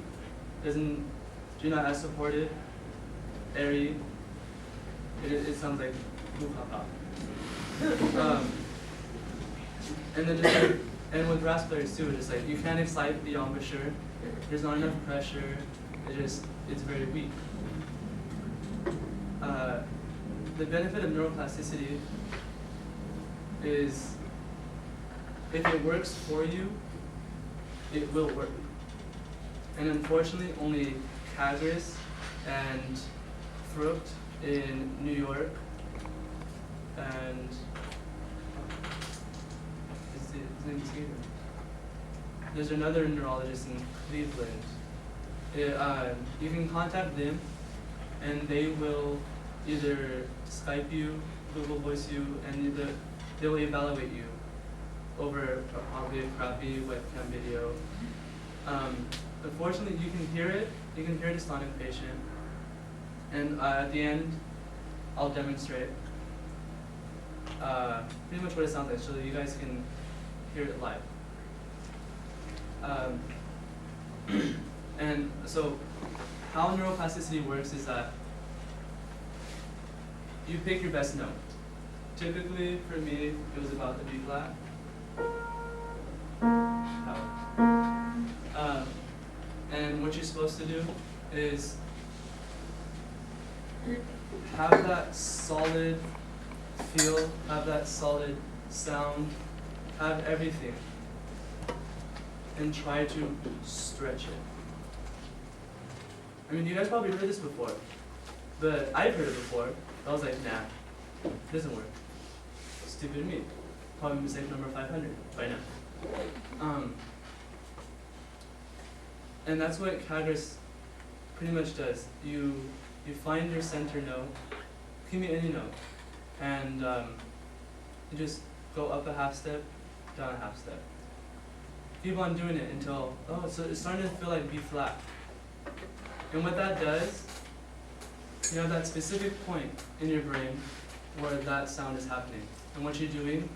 S2: you're not as supported, airy, it sounds like boo-ha-ha. And then just like, and with brass players too, just like you can't excite the embouchure. There's not enough pressure. It's very weak. The benefit of neuroplasticity is if it works for you, it will work. And unfortunately, only Kagris and Frucht in New York and there's another neurologist in Cleveland. You can contact them, and they will either Skype you, Google Voice you, and they will evaluate you over probably a crappy webcam video. Unfortunately, you can hear it. You can hear a dystonia patient, and at the end, I'll demonstrate pretty much what it sounds like, so that you guys can hear it live. And so, how neuroplasticity works is that you pick your best note. Typically, for me, it was about the B flat. And what you're supposed to do is have that solid feel, have that solid sound, have everything, and try to stretch it. I mean, you guys probably heard this before, but I've heard it before. I was like, nah, it doesn't work. Stupid me. Probably mistake number 500 by now. And that's what Kagris pretty much does. You find your center note, give me any note, and you just go up a half step, down a half step. Keep on doing it until, so it's starting to feel like B flat. And what that does, you have that specific point in your brain where that sound is happening. And what you're doing,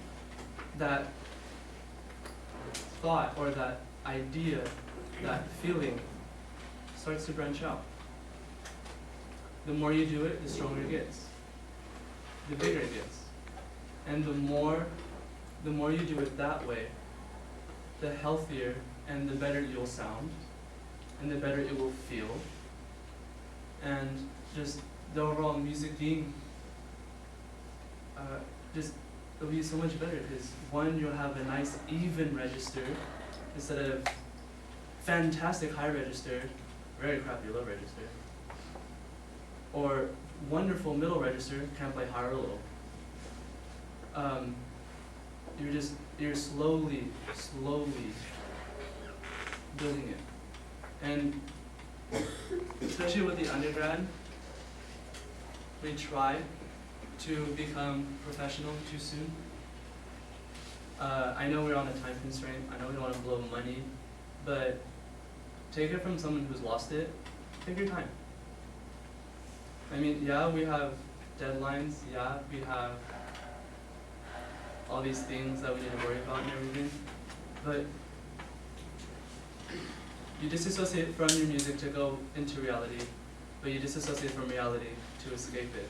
S2: that thought or that idea, that feeling starts to branch out. The more you do it, the stronger it gets, the bigger it gets. And the more you do it that way, the healthier and the better you'll sound, and the better it will feel. And just the overall music being, it'll be so much better because one, you'll have a nice even register instead of fantastic high register, very crappy low register, or wonderful middle register, can't play high or low. You're slowly building it. And especially with the undergrad, we try to become professional too soon. I know we're on a time constraint, I know we don't want to blow money, but take it from someone who's lost it, take your time. I mean, yeah, we have deadlines, yeah, we have all these things that we need to worry about and everything, but you disassociate from your music to go into reality, but you disassociate from reality to escape it.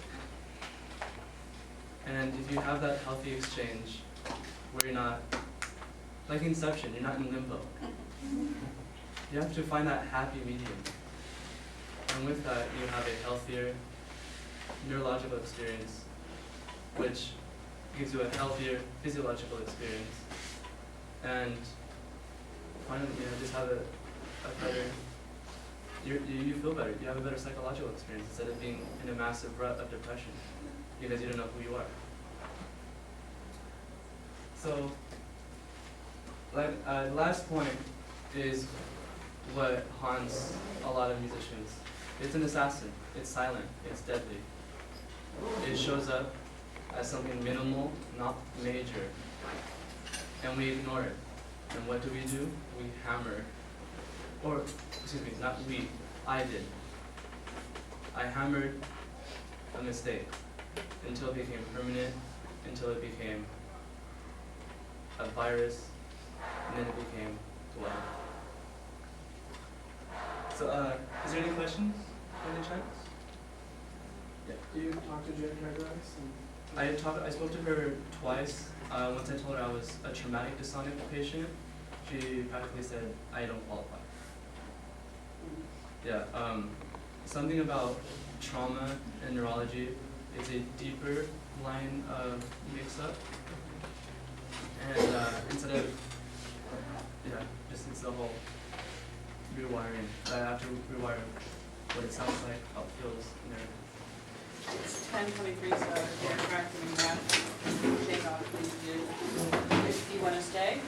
S2: And if you have that healthy exchange, where you're not, like Inception, you're not in limbo. You have to find that happy medium. And with that, you have a healthier neurological experience, which gives you a healthier physiological experience. And finally, just have a better, you feel better. You have a better psychological experience instead of being in a massive rut of depression because you don't know who you are. So, the last point is what haunts a lot of musicians. It's an assassin. It's silent. It's deadly. It shows up as something minimal, not major, and we ignore it. And what do? We hammer. Or, excuse me, not we, I did. I hammered a mistake until it became permanent, until it became a virus, and then it became blood. So, is there any questions by any chance?
S9: Do you talk to Jen Kagris?
S2: I spoke to her twice. Once I told her I was a traumatic dystonia patient, she practically said I don't qualify. Yeah. Something about trauma and neurology is a deeper line of mix-up, and instead of just it's the whole rewiring. I have to rewire what it sounds like, how it feels, and everything.
S1: It's 10:23, so they're correcting that. Take off, please do. If you want to stay.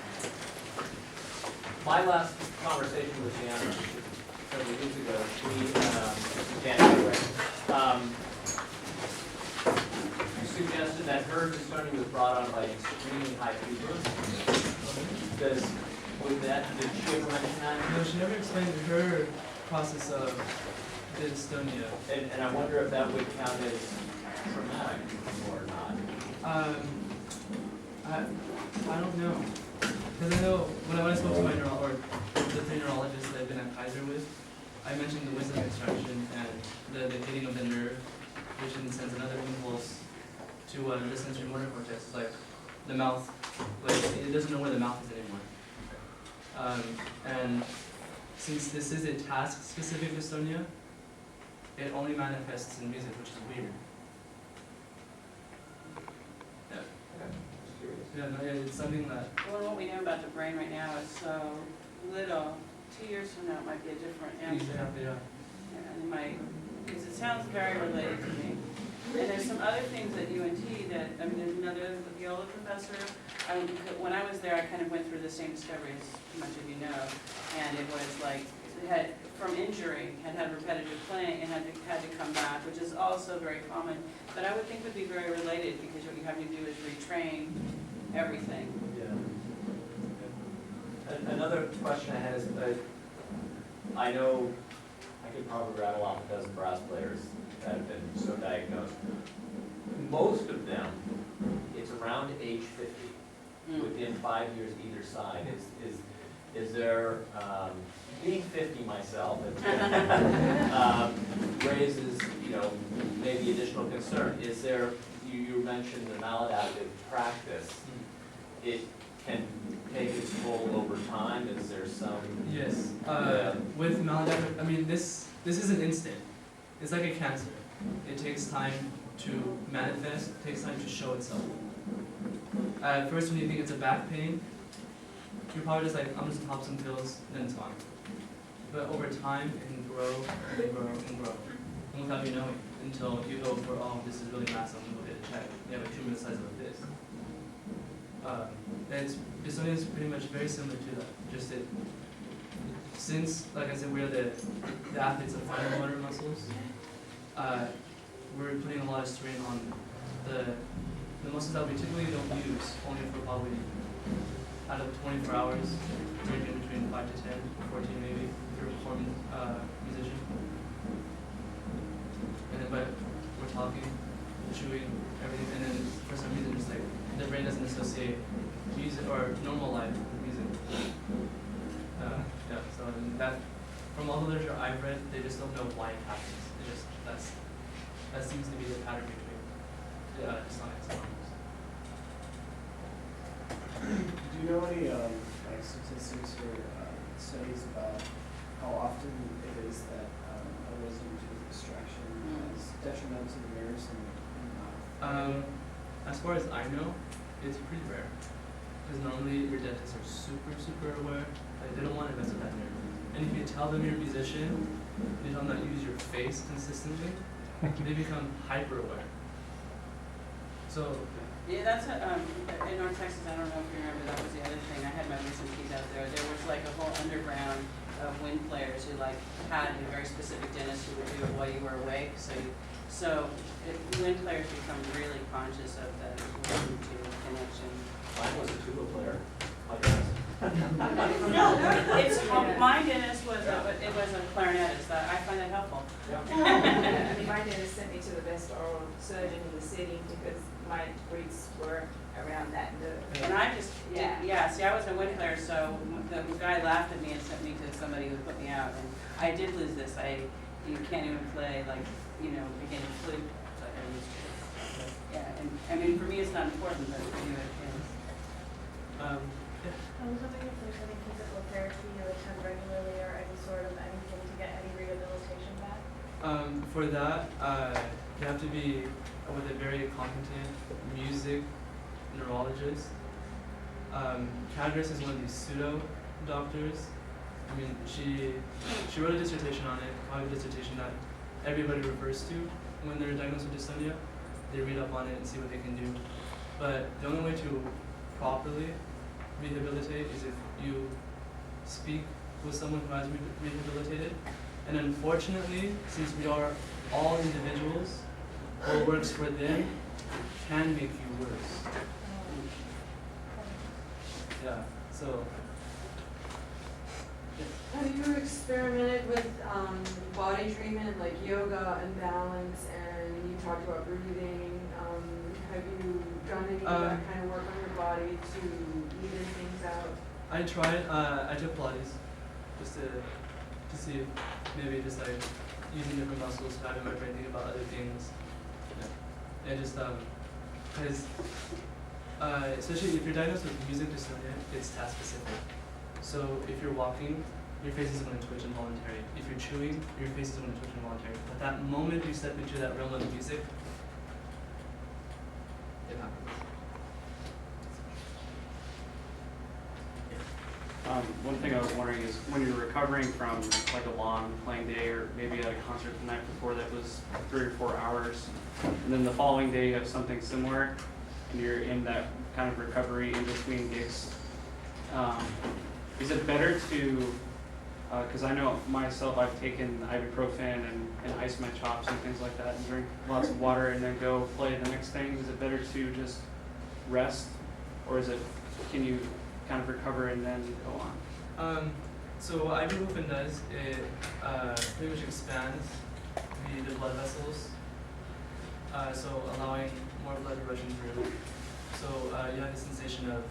S7: My last conversation with Jana several weeks ago, January, you suggested that her dystonia was brought on by extremely high fever. Did she ever mention that?
S2: No, she never explained her process of dystonia.
S7: And I wonder if that would count as traumatic or not.
S2: I don't know. Because I know when I spoke to my the three neurologists that I've been at Kaiser with, I mentioned the wisdom extraction and the hitting of the nerve, which sends another impulse to the sensory motor cortex. It's like the mouth, like it doesn't know where the mouth is anymore. And since this is a task-specific dystonia, it only manifests in music, which is weird. Yeah.
S7: Okay, just curious.
S2: Yeah, no, yeah, it's something that.
S1: Well, what we know about the brain right now is so little. 2 years from now, it might be a different answer.
S2: Exactly, yeah.
S1: And it might, because it sounds very related to me. And there's some other things at UNT that, I mean, there's another viola professor. When I was there, I kind of went through the same discovery as much of you know. And it was like, it had, from injury, had repetitive playing and had to come back, which is also very common. But I would think would be very related because what you have to do is retrain everything.
S7: Yeah. Another question I had is, I know I could probably rattle off a dozen brass players that have been so diagnosed. Most of them, it's around age 50, within 5 years either side. Is there, being 50 myself, raises, maybe additional concern. Is there, you mentioned the maladaptive practice, it can take its toll over time? Is there some?
S2: Yes. With maladaptive, I mean, this is an instant. It's like a cancer. It takes time to manifest. It takes time to show itself. At first, when you think it's a back pain, you're probably just like, I'm just gonna pop some pills, then it's gone. But over time, it can grow and grow and grow, and without you knowing, until you go for, oh, this is really massive, I'm gonna go get a check. You have a tumor the size of a fist. Dystonia is pretty much very similar to that. Just it, since, like I said, we're the athletes of fine motor muscles, we're putting a lot of strain on the muscles that we typically don't use, only for probably out of 24 hours, ranging between 5 to 10, 14 maybe, if you're a performing musician. And then, but we're talking, chewing, everything, and then for some reason, just like the brain doesn't associate music or normal life with music. Yeah, so that, from all the literature I've read, they just don't know why it happens. It just, that seems to be the pattern between dystonics and normals.
S9: Do you know any like statistics or studies about how often it is that a wisdom tooth extraction is detrimental to the nerves and not?
S2: As far as I know, it's pretty rare. Because normally your dentists are super aware. Like they don't want to mess with that nerve. And if you tell them you're a musician, you tell them not to use your face consistently, they become hyper aware. So
S1: Yeah, that's in North Texas, I don't know if you remember, that was the other thing. I had my wisdom teeth out there. There was like a whole underground of wind players who like had a very specific dentist who would do it while you were awake. Wind players become really conscious of the wisdom tooth connection.
S7: Mine was a tuba player.
S1: It's my dentist was a clarinetist. I find that helpful.
S10: I mean, my dentist sent me to the best oral surgeon in the city because my roots were around that nerve.
S1: And I just,
S10: Yeah.
S1: see, I was a wind player, so the guy laughed at me and sent me to somebody who put me out. And I did lose this. You can't even play, like, beginning flute. But I used to.
S8: Yeah, and, I mean, for me, it's not important, but for you it is.
S2: Yeah.
S11: I was wondering if there's any physical therapy you attend regularly or any sort of anything to get any rehabilitation back?
S2: For that, you have to be with a very competent music neurologist. Cadres is one of these pseudo doctors. I mean, she wrote a dissertation on it, a dissertation that everybody refers to when they're diagnosed with dystonia. They read up on it and see what they can do. But the only way to properly rehabilitate is if you speak with someone who has rehabilitated. And unfortunately, since we are all individuals, what works for them can make you worse. Yeah, so.
S12: Have you experimented with body treatment like yoga and balance, and you talked about breathing? Have you done any of that kind of work on your body to even things out?
S2: I tried, I took Pilates just to see if maybe just like using different muscles, having my brain think about other things. Yeah. And just, because especially if you're diagnosed with music dystonia, it's task specific. So if you're walking, your face is going to twitch involuntarily. If you're chewing, your face is going to twitch involuntarily. But that moment you step into that realm of music, it happens.
S13: One thing I was wondering is when you're recovering from like a long playing day, or maybe at a concert the night before that was 3 or 4 hours, and then the following day you have something similar, and you're in that kind of recovery in between gigs, is it better to, because I know myself, I've taken ibuprofen and ice my chops and things like that, and drink lots of water and then go play the next thing. Is it better to just rest, or is it, can you kind of recover and then go on?
S2: So what ibuprofen does, it pretty much expands the blood vessels, so allowing more blood rushing through. So you have the sensation of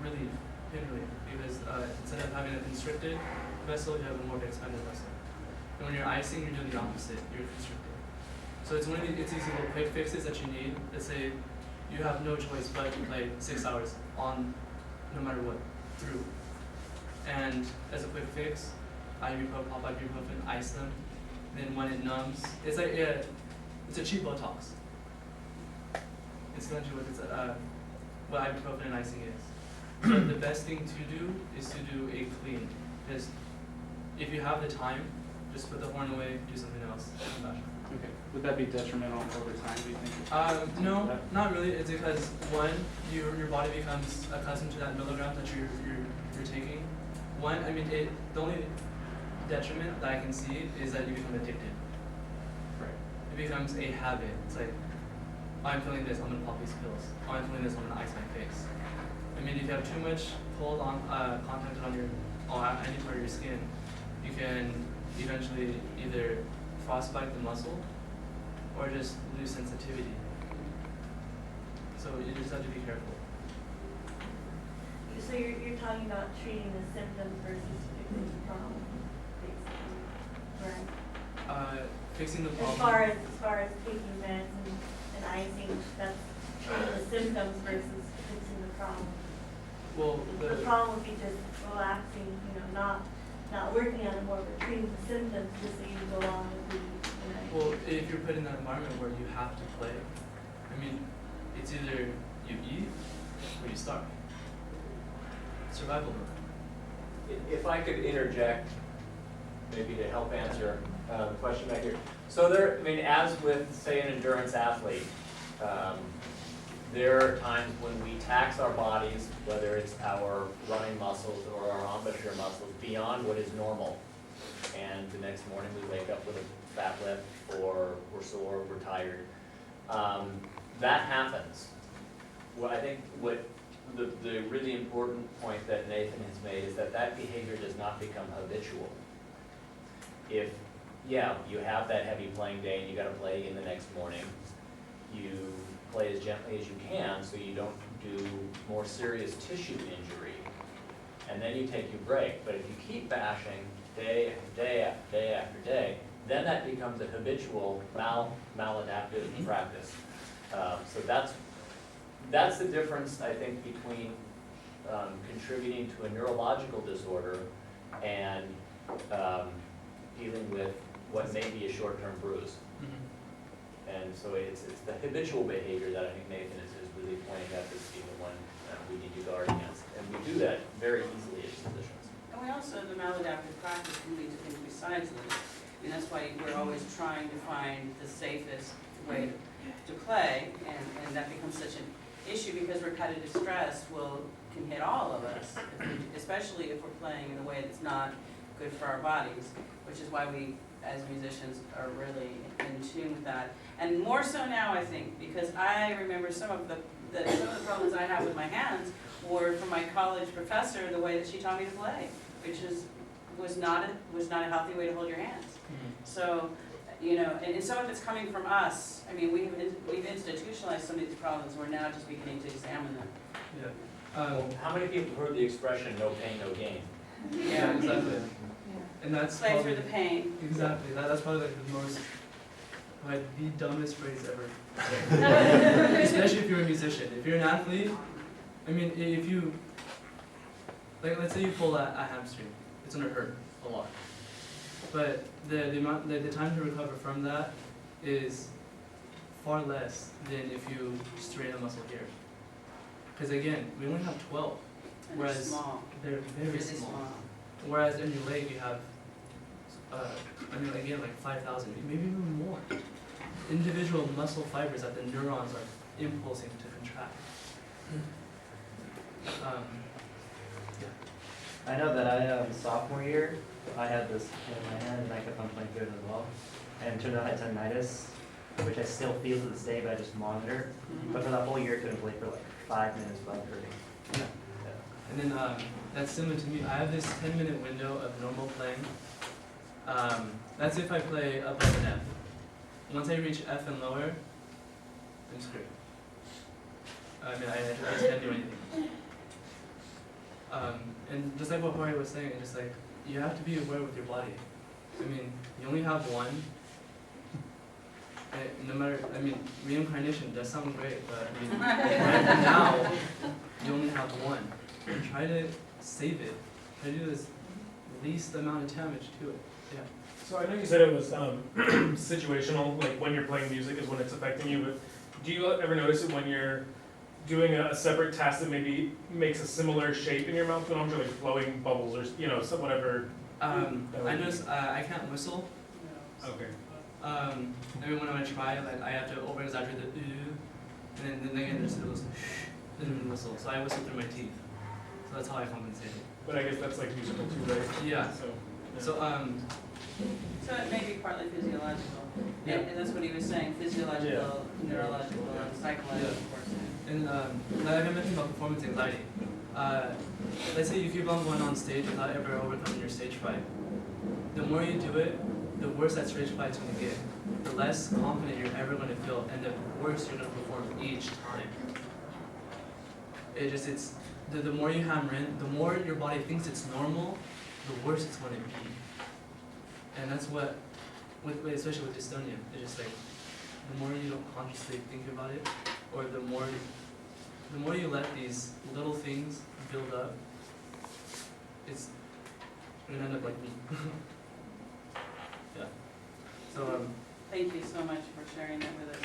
S2: relief, pain relief, because instead of having a constricted vessel, you have a more expanded vessel. And when you're icing, you're doing the opposite, you're constricted. So it's one of it's these little quick fixes that you need. Let's say you have no choice but to play 6 hours on no matter what, through. And as a quick fix, pop ibuprofen, ice them. Then when it numbs, it's like, yeah, it's a cheap Botox. It's essentially what ibuprofen and icing is. But the best thing to do is to do a clean. Just, if you have the time, just put the horn away, do something else, come back.
S13: Okay. Would that be detrimental over time, do you think?
S2: No, not really. It's because one, your body becomes accustomed to that milligram that you're taking. One, I mean, the only detriment that I can see is that you become addicted.
S13: Right.
S2: It becomes a habit. It's like, oh, I'm feeling this, I'm gonna pop these pills. Oh, I'm feeling this, I'm gonna ice my face. I mean, if you have too much cold on contact on any part of your skin, you can eventually either frostbite the muscle or just lose sensitivity. So you just have to be careful.
S11: So you're talking about treating the symptoms versus fixing the problem, basically, right?
S2: Fixing the problem.
S11: As far as taking meds and icing, that's treating the symptoms versus fixing the problem.
S2: Well,
S11: the problem would be just relaxing, not working on it more, but treating the symptoms just so you can go on with the.
S2: Well, if you're put in that environment where you have to play, I mean, it's either you eat or you starve. Survival mode.
S7: If I could interject, maybe to help answer the question back here. So there, I mean, as with, say, an endurance athlete, there are times when we tax our bodies, whether it's our running muscles or our embouchure muscles, beyond what is normal. And the next morning we wake up with a fat lip, or we're sore, we're tired. That happens. Well, I think what the really important point that Nathan has made is that behavior does not become habitual. If, yeah, you have that heavy playing day and you gotta play again the next morning, you play as gently as you can so you don't do more serious tissue injury. And then you take your break. But if you keep bashing day after day after day after day, then that becomes a habitual maladaptive practice. So that's the difference, I think, between contributing to a neurological disorder and dealing with what may be a short-term bruise. And so it's the habitual behavior that I think Nathan is really pointing at as being the one we need to guard against. And we do that very easily as physicians.
S1: And we also, the maladaptive practice can lead to things besides this. And that's why we're always trying to find the safest way to play, and that becomes such an issue because repetitive stress can hit all of us, especially if we're playing in a way that's not good for our bodies, which is why we, as musicians, are really in tune with that. And more so now, I think, because I remember some of the problems I have with my hands were from my college professor, the way that she taught me to play, which was not a healthy way to hold your hands. So, you know, and some of it's coming from us. I mean, we've institutionalized some of these problems. We're now just beginning to examine them.
S2: Yeah.
S7: How many people have heard the expression "no pain, no gain"?
S2: Yeah, exactly. And that's
S1: Play
S2: probably,
S1: through the pain.
S2: Exactly. That's probably like the most, like the dumbest phrase ever. Especially if you're a musician. If you're an athlete, I mean, if you, like, let's say you pull a hamstring, it's gonna hurt a lot. But the time to recover from that is far less than if you strain a muscle here. Because again, we only have 12,
S1: And they're
S2: whereas
S1: small.
S2: they're very
S1: Really
S2: small. Whereas in your leg you have, I mean, again, like 5,000, maybe even more. Individual muscle fibers that the neurons are impulsing to contract. Yeah.
S14: I know that I, sophomore year, I had this in my hand and I kept on playing through it as well. And it turned out I had tendinitis, which I still feel to this day, but I just monitor. But for that whole year, I couldn't play for like 5 minutes without hurting.
S2: Yeah. And then that's similar to me. I have this 10-minute window of normal playing. That's if I play up like an F. Once I reach F and lower, I'm screwed. I mean, I just can't do anything. And just like what Jorge was saying, it's just like, you have to be aware with your body. I mean, you only have one. No matter, I mean, reincarnation does sound great, but I mean, right now, you only have one. And try to save it. Try to do this least amount of damage to it. Yeah.
S15: So I know you said it was situational, like when you're playing music is when it's affecting you, but do you ever notice it when you're doing a separate task that maybe makes a similar shape in your mouth, but like flowing bubbles or, you know, some whatever?
S2: I notice I can't whistle.
S15: Okay.
S2: I mean, when I try, like, I have to over-exaggerate the and then again there's those and whistle. So I whistle through my teeth. So that's how I compensate it.
S15: But I guess that's like musical too, right?
S2: Yeah.
S15: So
S1: So it may be partly physiological.
S2: Yeah.
S1: And that's what he was saying, physiological, neurological, and psychological, of course.
S2: And like I mentioned about performance anxiety. Let's say you keep on going on stage without ever overcoming your stage fright. The more you do it, the worse that stage fright's going to get. The less confident you're ever going to feel, and the worse you're going to perform each time. It's the more you hammer in, the more your body thinks it's normal, the worse it's going to be. And that's what, especially with dystonia, it's just like, the more you don't consciously think about it, or the more you let these little things build up, it's going to end up like me. Yeah. So,
S1: Thank you so much for sharing that with us.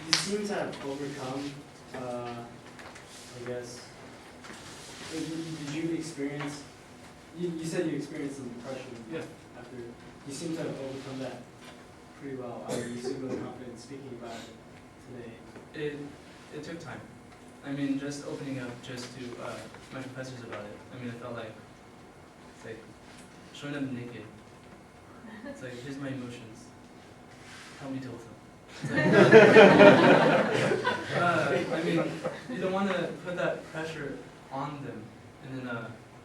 S9: You seem to have overcome, I guess, did you experience, you said you experienced some depression after, you seem to have overcome that pretty well. You seem really confident speaking about it today.
S2: It took time. I mean, just opening up just to my professors about it. I mean, I felt like, it's like showing them naked. It's like, here's my emotions. Help me deal with them. I mean, you don't want to put that pressure on them, and then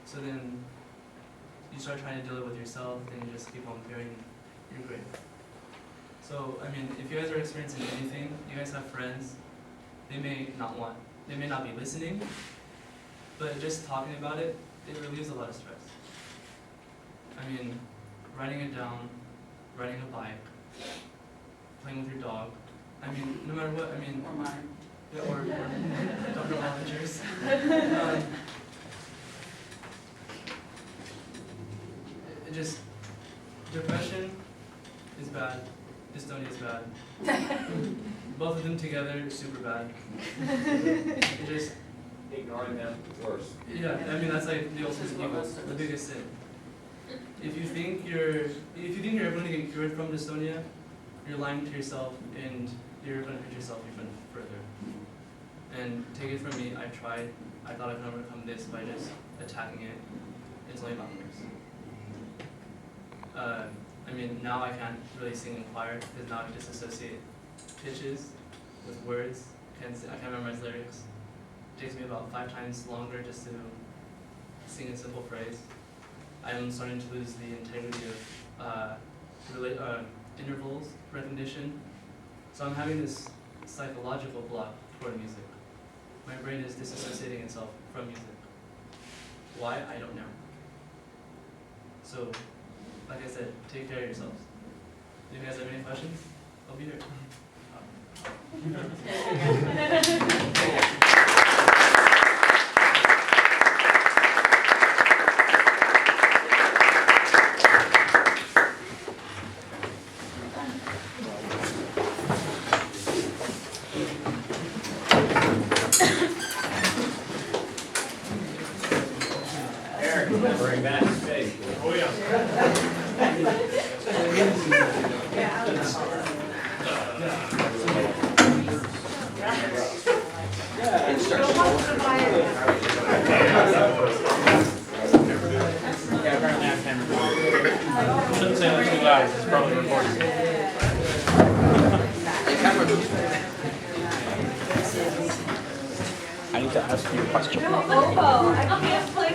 S2: so then you start trying to deal it with yourself, and you just keep on bearing your grade. So, I mean, if you guys are experiencing anything, you guys have friends, they may not be listening, but just talking about it, it relieves a lot of stress. I mean, writing it down, riding a bike, playing with your dog. I mean, no matter what, I mean,
S8: Or mine.
S2: yeah, or Dr. Volunteers. It just, depression is bad, dystonia is bad. Both of them together is super bad. It just,
S7: Ignoring them is worse.
S2: yeah, I mean, that's like the ultimate evil, the biggest sin. If you think you're ever going to get cured from dystonia, you're lying to yourself and you're going to hurt yourself even further. And take it from me, I tried. I thought I could overcome this by just attacking it. It's only gotten worse. I mean, now I can't really sing in choir because now I can just associate pitches with words. I can't memorize lyrics. It takes me about 5 times longer just to sing a simple phrase. I'm starting to lose the integrity of intervals recognition. So I'm having this psychological block toward music. My brain is disassociating itself from music. Why? I don't know. So, like I said, take care of yourselves. If you guys have any questions, I'll be here.
S7: Bring back space.
S15: Oh, yeah.
S13: Yeah, apparently I can record. Shouldn't say that too loud, it's probably recording. I need to ask you a question.
S12: I can't play.